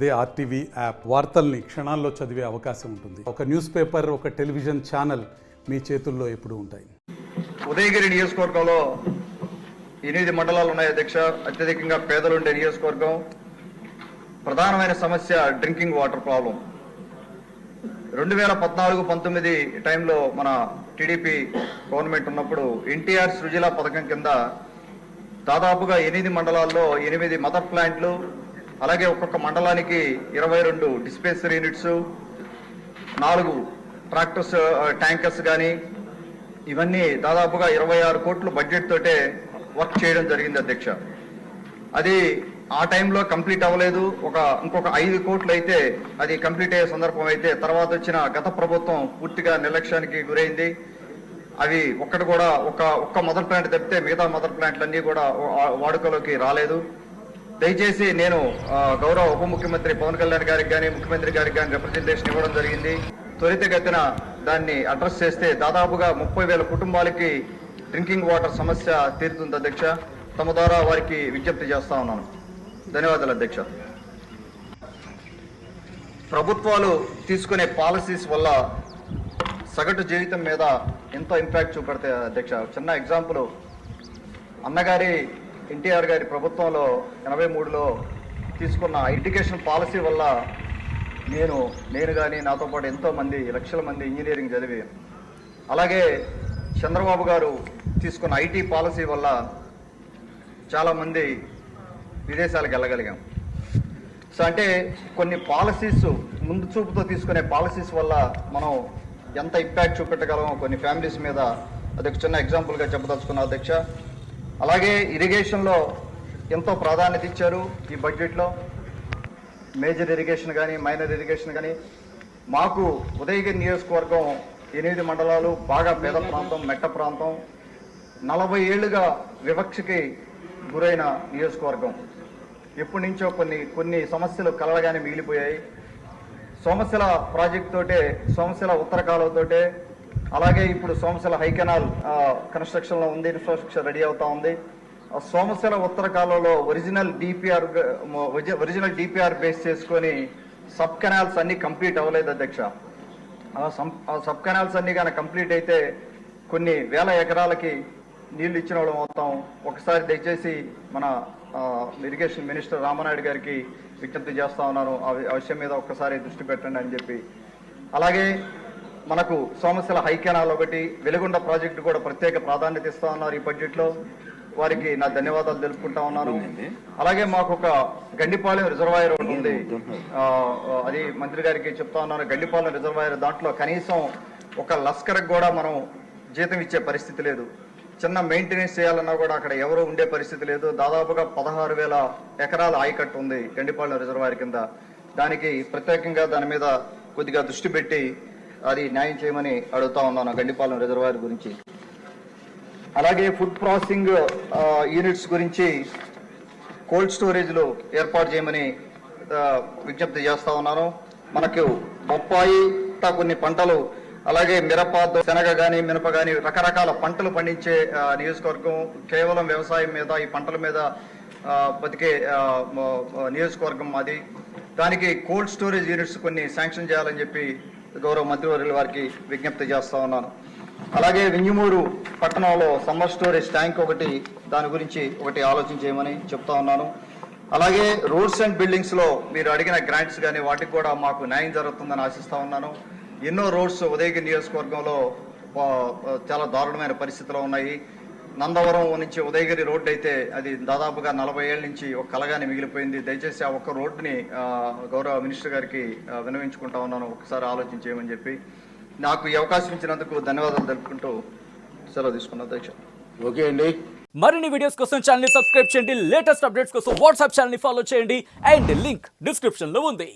అదే RTV app వార్తల్ని క్షణాల్లో చదివే అవకాశం ఉంటుంది. ఒక న్యూస్ పేపర్, ఒక టెలివిజన్ ఛానల్ మీ చేతుల్లో ఎప్పుడూ ఉంటాయి. ఉదయగిరి నియోజకవర్గంలో 8 మండలాలు ఉన్నాయి అధ్యక్ష. అత్యధికంగా పేదలుండే నియోజకవర్గం. ప్రధానమైన సమస్య డ్రింకింగ్ వాటర్ ప్రాబ్లం. 2014-19 టైంలో మన టీడీపీ గవర్నమెంట్ ఉన్నప్పుడు ఎన్టీఆర్ సృజల పథకం కింద దాదాపుగా 8 మండలాల్లో 8 మదర్ ప్లాంట్లు, అలాగే ఒక్కొక్క మండలానికి 22 డిస్పెన్సరీ యూనిట్స్, 4 ట్రాక్టర్స్ ట్యాంకర్స్ కానీ ఇవన్నీ దాదాపుగా 26 కోట్ల బడ్జెట్ తోటే వర్క్ చేయడం జరిగింది అధ్యక్ష. అది ఆ టైంలో కంప్లీట్ అవ్వలేదు. ఇంకొక 5 కోట్లు అయితే అది కంప్లీట్ అయ్యే సందర్భం అయితే తర్వాత వచ్చిన గత ప్రభుత్వం పూర్తిగా నిర్లక్ష్యానికి గురైంది. అవి ఒక్క మదర్ ప్లాంట్ తప్పితే మిగతా మదర్ ప్లాంట్లన్నీ కూడా వాడుకలోకి రాలేదు. దయచేసి నేను గౌరవ ఉప ముఖ్యమంత్రి పవన్ కళ్యాణ్ గారికి కానీ ముఖ్యమంత్రి గారికి కానీ రిప్రజెంటేషన్ ఇవ్వడం జరిగింది. త్వరితగతిన దాన్ని అడ్రస్ చేస్తే దాదాపుగా 30,000 కుటుంబాలకి డ్రింకింగ్ వాటర్ సమస్య తీరుతుంది అధ్యక్ష. తమ ద్వారా వారికి విజ్ఞప్తి చేస్తా ఉన్నాను. ధన్యవాదాలు అధ్యక్ష. ప్రభుత్వాలు తీసుకునే పాలసీస్ వల్ల సగటు జీవితం మీద ఎంతో ఇంపాక్ట్ చూపెడతాయి అధ్యక్ష. చిన్న ఎగ్జాంపుల్, అన్నగారి ఎన్టీఆర్ గారి ప్రభుత్వంలో 83లో తీసుకున్న ఎడ్యుకేషన్ పాలసీ వల్ల నేను కానీ నాతో పాటు ఎంతో మంది లక్షల మంది ఇంజనీరింగ్ చదివి, అలాగే చంద్రబాబు గారు తీసుకున్న ఐటీ పాలసీ వల్ల చాలామంది విదేశాలకు వెళ్ళగలిగాం. సో అంటే కొన్ని పాలసీస్ ముందు చూపుతో తీసుకునే పాలసీస్ వల్ల మనం ఎంత ఇంపాక్ట్ చూపెట్టగలమో కొన్ని ఫ్యామిలీస్ మీద అది ఒక చిన్న ఎగ్జాంపుల్గా చెప్పదలుచుకున్నాం అధ్యక్ష. అలాగే ఇరిగేషన్లో ఎంతో ప్రాధాన్యత ఇచ్చారు ఈ బడ్జెట్లో. మేజర్ ఇరిగేషన్ కానీ మైనర్ ఇరిగేషన్ కానీ. మాకు ఉదయగిరి నియోజకవర్గం 8 మండలాలు, బాగా పేద ప్రాంతం, మెట్ట ప్రాంతం, 40 ఏళ్లుగా వివక్షకి గురైన నియోజకవర్గం. ఎప్పటి నుంచో కొన్ని సమస్యలు కలలుగానే మిగిలిపోయాయి. సోమశిల ప్రాజెక్ట్ తోటే, సోమశిల ఉత్తర కాలువతోటే, అలాగే ఇప్పుడు సోమశిల హై కెనాల్ కన్స్ట్రక్షన్లో ఉంది, ఇన్ఫ్రాస్ట్రక్చర్ రెడీ అవుతా ఉంది. సోమశిల ఉత్తర కాలువలో ఒరిజినల్ డిపిఆర్ బేస్ చేసుకొని సబ్ కెనాల్స్ అన్ని కంప్లీట్ అవ్వలేదు అధ్యక్ష. ఆ సబ్ కెనాల్స్ అన్ని కానీ కంప్లీట్ అయితే కొన్ని వేల ఎకరాలకి నీళ్లు ఇచ్చిన వాళ్ళం అవుతాం. ఒకసారి దయచేసి మన ఇరిగేషన్ మినిస్టర్ రామనాయుడు గారికి విజ్ఞప్తి చేస్తా ఉన్నాను, ఆ విషయం మీద ఒక్కసారి దృష్టి పెట్టండి అని చెప్పి. అలాగే మనకు సోమశిల హై కెనాల్ ఒకటి, వెలుగొండ ప్రాజెక్టు కూడా ప్రత్యేక ప్రాధాన్యత ఇస్తా ఉన్నారు ఈ బడ్జెట్లో. వారికి నా ధన్యవాదాలు తెలుపుకుంటా ఉన్నాను. అలాగే మాకు ఒక గండిపాలెం రిజర్వాయర్ ఒకటి ఉంది, అది మంత్రి గారికి చెప్తా ఉన్నాను. గండిపాలెం రిజర్వాయర్ దాంట్లో కనీసం ఒక లస్కర్కి కూడా మనం జీతం ఇచ్చే పరిస్థితి లేదు. చిన్న మెయింటెనెన్స్ చేయాలన్నా కూడా అక్కడ ఎవరు ఉండే పరిస్థితి లేదు. దాదాపుగా 16,000 ఎకరాల ఆయకట్టు ఉంది గండిపాలెం రిజర్వాయర్ కింద. దానికి ప్రత్యేకంగా దాని మీద కొద్దిగా దృష్టి పెట్టి అది న్యాయం చేయమని అడుగుతా ఉన్నాను గండిపాలెం రిజర్వాయర్ గురించి. అలాగే ఫుడ్ ప్రాసెసింగ్ యూనిట్స్ గురించి కోల్డ్ స్టోరేజ్లు ఏర్పాటు చేయమని విజ్ఞప్తి చేస్తా ఉన్నాను. మనకు బొప్పాయి, కొన్ని పంటలు, అలాగే మిరప, శనగ కానీ మినప కానీ రకరకాల పంటలు పండించే నియోజకవర్గం. కేవలం వ్యవసాయం మీద, ఈ పంటల మీద బతికే నియోజకవర్గం మాది. దానికి కోల్డ్ స్టోరేజ్ యూనిట్స్ కొన్ని శాంక్షన్ చేయాలని చెప్పి గౌరవ మంత్రివర్యుల వారికి విజ్ఞప్తి చేస్తా ఉన్నాను. అలాగే వింజమూరు పట్టణంలో సమ్మర్ స్టోరేజ్ ట్యాంక్ ఒకటి, దాని గురించి ఒకటి ఆలోచన చేయమని చెప్తా ఉన్నాను. అలాగే రోడ్స్ అండ్ బిల్డింగ్స్ లో మీరు అడిగిన గ్రాంట్స్ కానీ వాటికి కూడా మాకు న్యాయం జరుగుతుందని ఆశిస్తా ఉన్నాను. ఎన్నో రోడ్స్ ఉదయగిరి నియోజకవర్గంలో చాలా దారుణమైన పరిస్థితిలో ఉన్నాయి. నందవరం నుంచి ఉదయగిరి రోడ్డు అయితే అది దాదాపుగా 40 ఏళ్ల నుంచి ఒక కలగానే మిగిలిపోయింది. దయచేసి ఆ ఒక్క రోడ్డుని గౌరవ మినిస్టర్ గారికి విన్నవించుకుంటా ఉన్నాను, ఒకసారి ఆలోచన చేయమని చెప్పి. నాకు ఈ అవకాశం ఇచ్చినందుకు ధన్యవాదాలు తెలుపుకుంటూ సెలవు తీసుకున్నా అధ్యక్ష. ఓకే అండి. మరిన్ని వీడియోస్ కోసం ఛానల్ ని సబ్స్క్రైబ్ చేయండి. లేటెస్ట్ అప్డేట్స్ కోసం వాట్సాప్ ఛానల్ ని ఫాలో చేయండి. అండ్ లింక్ డిస్క్రిప్షన్ లో ఉంది.